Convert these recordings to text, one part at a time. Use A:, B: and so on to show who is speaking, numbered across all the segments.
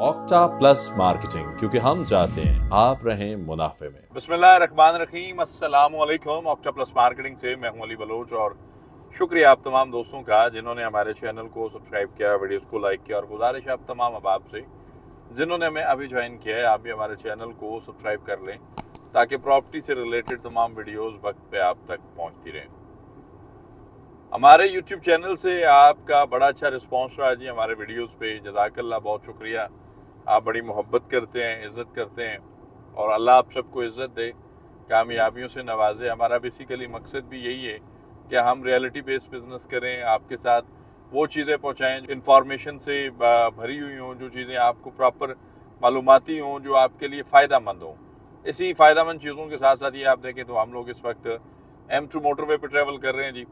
A: Octa plus marketing, क्योंकि हम चाहते हैं आप रहें मुनाफे में।
B: बिस्मिल्लाहिर्रहमानिर्रहीम, अस्सलाम वालेकुम। ऑक्टा प्लस मार्केटिंग से मैं हूं अली बलोच और शुक्रिया आप तमाम दोस्तों का जिन्होंने हमारे चैनल को सब्सक्राइब किया, वीडियोस को लाइक किया। और गुजारिश है आप तमाम अहबाब से जिन्होंने हमें अभी ज्वाइन किया है, आप भी हमारे चैनल को सब्सक्राइब कर लें ताकि प्रॉपर्टी से रिलेटेड तमाम वीडियोस वक्त पे आप तक पहुंचती रहें। हमारे यूट्यूब चैनल से आपका बड़ा अच्छा रिस्पांस रहा जी हमारे वीडियोस पे, जज़ाकल्लाह, बहुत शुक्रिया। आप बड़ी मोहब्बत करते हैं, इज़्ज़त करते हैं और अल्लाह आप सबको इज़्ज़त दे, कामयाबियों से नवाजे। हमारा बेसिकली मकसद भी यही है कि हम रियलिटी बेस्ड बिजनेस करें, आपके साथ वो चीज़ें पहुँचाएँ जो इन्फॉर्मेशन से भरी हुई हों, जो चीज़ें आपको प्रॉपर मालूमाती हों, जो आपके लिए फ़ायदा मंद हों। इसी फ़ायदेमंद चीज़ों के साथ साथ ये आप देखें तो हम लोग इस वक्त M2 मोटरवे पर ट्रैवल कर रहे हैं जी।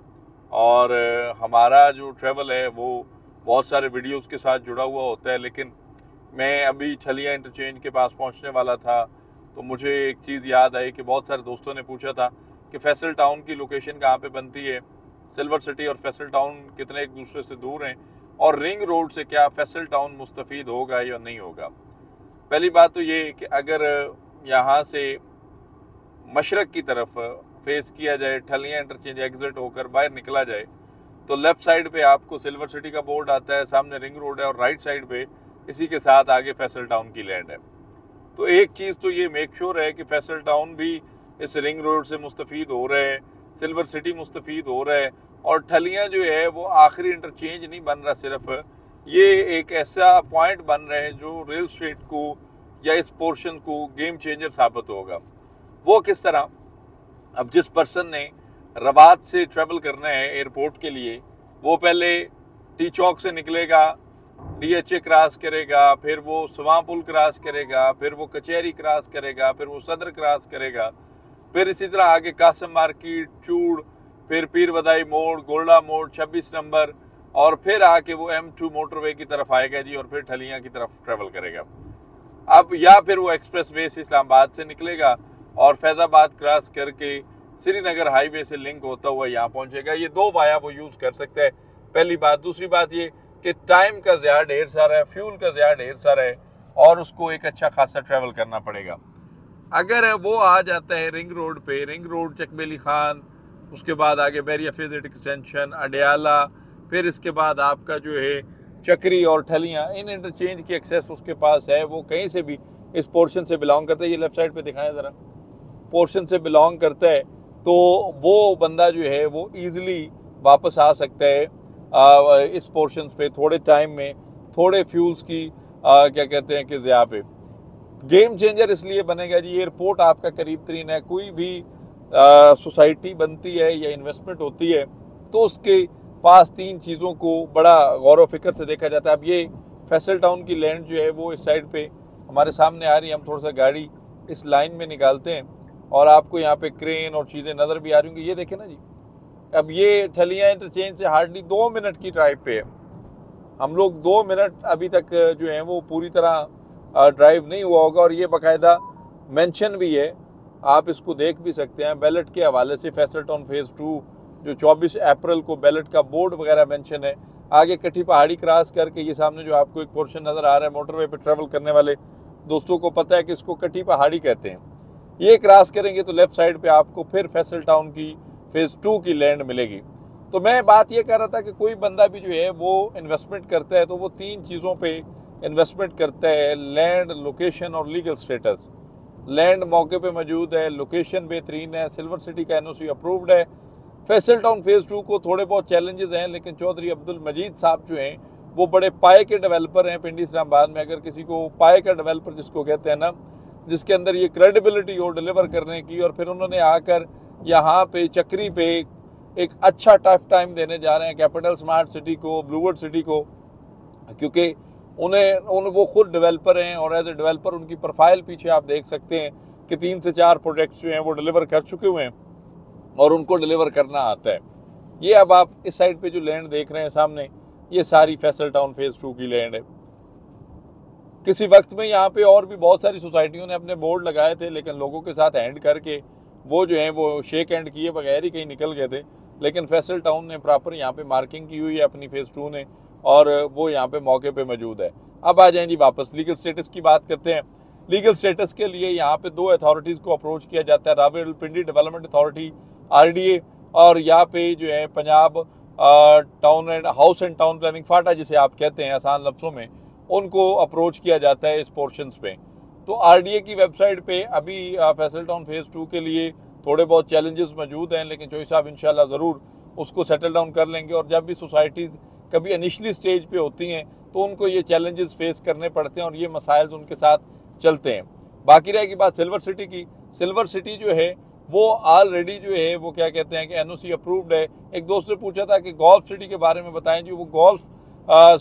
B: और हमारा जो ट्रैवल है वो बहुत सारे वीडियोस के साथ जुड़ा हुआ होता है। लेकिन मैं अभी छलिया इंटरचेंज के पास पहुंचने वाला था तो मुझे एक चीज़ याद आई कि बहुत सारे दोस्तों ने पूछा था कि फैसल टाउन की लोकेशन कहाँ पे बनती है, सिल्वर सिटी और फैसल टाउन कितने एक दूसरे से दूर हैं, और रिंग रोड से क्या फैसल टाउन मुस्तफ़ीद होगा या नहीं होगा। पहली बात तो ये कि अगर यहाँ से मशरक़ की तरफ फेस किया जाए, ठलिया इंटरचेंज एग्जिट होकर बाहर निकला जाए तो लेफ्ट साइड पे आपको सिल्वर सिटी का बोर्ड आता है, सामने रिंग रोड है, और राइट साइड पे इसी के साथ आगे फैसल टाउन की लैंड है। तो एक चीज़ तो ये मेक श्योर है कि फैसल टाउन भी इस रिंग रोड से मुस्तफ़ीद हो रहे हैं, सिल्वर सिटी मुस्तफ़ीद हो रहा है, और ठलिया जो है वो आखिरी इंटरचेंज नहीं बन रहा, सिर्फ ये एक ऐसा पॉइंट बन रहा है जो रेल स्टेट को या इस पोर्शन को गेम चेंजर साबित होगा। वो किस तरह? अब जिस पर्सन ने रवात से ट्रैवल करना है एयरपोर्ट के लिए, वो पहले टी चौक से निकलेगा, DHA क्रॉस करेगा, फिर वो सवां पुल क्रॉस करेगा, फिर वो कचहरी क्रॉस करेगा, फिर वो सदर क्रॉस करेगा, फिर इसी तरह आगे कासम मार्केट, चूड़, फिर पीर वदाई मोड़, गोल्डा मोड़, 26 नंबर, और फिर आके वो M2 मोटरवे की तरफ आएगा जी, और फिर ठलिया की तरफ ट्रैवल करेगा। अब या फिर वो एक्सप्रेस वे से इस्लामाबाद से निकलेगा और फैज़ाबाद क्रॉस करके श्रीनगर हाईवे से लिंक होता हुआ यहाँ पहुँचेगा। ये दो वाया वो यूज़ कर सकता है, पहली बात। दूसरी बात ये कि टाइम का ज़्यादा ढेर सारा है, फ्यूल का ज़्यादा ढेर सारा है, और उसको एक अच्छा खासा ट्रैवल करना पड़ेगा। अगर वो आ जाता है रिंग रोड पे, रिंग रोड चकबेली खान, उसके बाद आगे बैरिया फेजेट एक्सटेंशन, अडयाला, फिर इसके बाद आपका जो है चक्री और ठलियाँ, इन इंटरचेंज की एक्सेस उसके पास है। वो कहीं से भी इस पोर्शन से बिलोंग करता है, ये लेफ्ट साइड पे दिखाएं ज़रा, पोर्शन से बिलोंग करता है, तो वो बंदा जो है वो ईज़िली वापस आ सकता है इस पोर्शन पे थोड़े टाइम में, थोड़े फ्यूल्स की क्या कहते हैं कि ज़्या पे। गेम चेंजर इसलिए बनेगा जी, एयरपोर्ट आपका करीब तरीन है, कोई भी सोसाइटी बनती है या इन्वेस्टमेंट होती है तो उसके पास तीन चीज़ों को बड़ा गौर व फिक्र से देखा जाता है। अब ये फैसल टाउन की लैंड जो है वो इस साइड पे हमारे सामने आ रही है, हम थोड़ा सा गाड़ी इस लाइन में निकालते हैं और आपको यहाँ पे क्रेन और चीज़ें नज़र भी आ रही होंगी। ये देखें ना जी, अब ये ठलिया इंटरचेंज से हार्डली 2 मिनट की ड्राइव पे है। हम लोग 2 मिनट अभी तक जो है वो पूरी तरह ड्राइव नहीं हुआ होगा, और ये बाकायदा मेंशन भी है, आप इसको देख भी सकते हैं बैलेट के हवाले से। फैसल टाउन फेज़ 2 जो 24 अप्रैल को बैलेट का बोर्ड वगैरह मेंशन है। आगे कठी पहाड़ी क्रॉस करके ये सामने जो आपको एक पोर्शन नज़र आ रहा है, मोटरवे पर ट्रैवल करने वाले दोस्तों को पता है कि इसको कठी पहाड़ी कहते हैं। ये क्रॉस करेंगे तो लेफ्ट साइड पे आपको फिर फैसल टाउन की फेज़ 2 की लैंड मिलेगी। तो मैं बात ये कर रहा था कि कोई बंदा भी जो है वो इन्वेस्टमेंट करता है तो वो तीन चीज़ों पे इन्वेस्टमेंट करता है: लैंड, लोकेशन और लीगल स्टेटस। लैंड मौके पे मौजूद है, लोकेशन बेहतरीन है, सिल्वर सिटी का NOC अप्रूव्ड है। फैसल टाउन फेज़ 2 को थोड़े बहुत चैलेंजेस हैं, लेकिन चौधरी अब्दुल मजीद साहब जो हैं वो बड़े पाए के डेवलपर हैं पिंडी इस्लामाबाद में। अगर किसी को पाए का डेवलपर जिसको कहते हैं ना, जिसके अंदर ये क्रेडिबिलिटी हो डिलीवर करने की, और फिर उन्होंने आकर यहाँ पे चक्री पे एक अच्छा टफ टाइम देने जा रहे हैं कैपिटल स्मार्ट सिटी को, ब्लूवर्ड सिटी को, क्योंकि वो खुद डेवलपर हैं और एज ए डेवलपर उनकी प्रोफाइल पीछे आप देख सकते हैं कि 3 से 4 प्रोजेक्ट्स जो हैं वो डिलीवर कर चुके हुए हैं और उनको डिलीवर करना आता है। ये अब आप इस साइड पे जो लैंड देख रहे हैं सामने, ये सारी फैसल टाउन फेज़ 2 की लैंड है। किसी वक्त में यहाँ पे और भी बहुत सारी सोसाइटियों ने अपने बोर्ड लगाए थे, लेकिन लोगों के साथ हैंड करके वो जो है वो शेक हैंड किए बगैर ही कहीं निकल गए थे। लेकिन फैसल टाउन ने प्रॉपर यहाँ पे मार्किंग की हुई है अपनी फेज़ 2 ने, और वो यहाँ पे मौके पे मौजूद है। अब आ जाएं जी वापस लीगल स्टेटस की बात करते हैं। लीगल स्टेटस के लिए यहाँ पे 2 अथॉरिटीज़ को अप्रोच किया जाता है, रावलपिंडी डेवलपमेंट अथॉरिटी RDA और यहाँ पे जो है Punjab town and house and town planning FATA जिसे आप कहते हैं आसान लफ्ज़ों में, उनको अप्रोच किया जाता है इस पोर्शंस पे। तो RDA की वेबसाइट पे अभी फैसल टाउन फेज़ 2 के लिए थोड़े बहुत चैलेंजेस मौजूद हैं, लेकिन चौधरी साहब इंशाल्लाह ज़रूर उसको सेटल डाउन कर लेंगे। और जब भी सोसाइटीज़ कभी इनिशियली स्टेज पे होती हैं तो उनको ये चैलेंजेस फेस करने पड़ते हैं और ये मसाइल उनके साथ चलते हैं। बाकी रहेगी बात सिल्वर सिटी की। सिल्वर सिटी जो है वो ऑलरेडी जो है वो क्या कहते हैं कि NOC अप्रूव्ड है। एक दोस्त ने पूछा था कि गोल्फ सिटी के बारे में बताएं जी। वो गोल्फ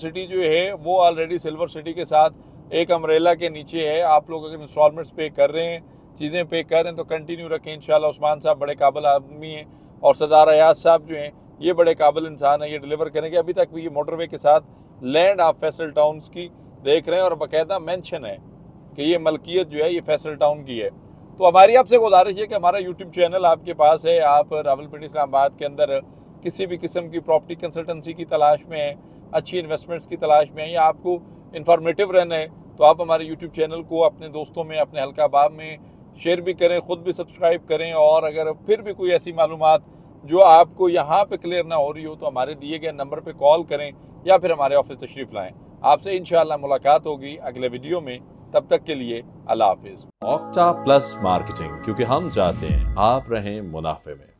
B: सिटी जो है वो ऑलरेडी सिल्वर सिटी के साथ एक अम्ब्रेला के नीचे है। आप लोग अगर इंस्टॉलमेंट्स पे कर रहे हैं, चीज़ें पे कर रहे हैं तो कंटिन्यू रखें इंशाल्लाह। उस्मान साहब बड़े काबिल आदमी हैं और सरदार अयाज साहब जो हैं ये बड़े काबिल इंसान है, ये डिलीवर करेंगे। अभी तक भी ये मोटरवे के साथ लैंड आप फैसल टाउन्स की देख रहे हैं और बाकायदा मेंशन है कि ये मलकियत जो है ये फैसल टाउन की है। तो हमारी आपसे गुजारिश है कि हमारा यूट्यूब चैनल आपके पास है, आप रावलपिंडी इस्लामाबाद के अंदर किसी भी किस्म की प्रॉपर्टी कंसल्टेंसी की तलाश में है, अच्छी इन्वेस्टमेंट्स की तलाश में है या आपको इंफॉर्मेटिव रहना है तो आप हमारे यूट्यूब चैनल को अपने दोस्तों में, अपने हल्का अहबाब में शेयर भी करें, ख़ुद भी सब्सक्राइब करें। और अगर फिर भी कोई ऐसी मालूमात जो आपको यहाँ पे क्लियर ना हो रही हो तो हमारे दिए गए नंबर पे कॉल करें या फिर हमारे ऑफिस तशरीफ़ लाएं। आपसे इंशाअल्लाह मुलाकात होगी अगले वीडियो में। तब तक के लिए अल्लाह हाफिज़।
A: ऑक्टा प्लस मार्केटिंग, क्योंकि हम चाहते हैं आप रहें मुनाफे में।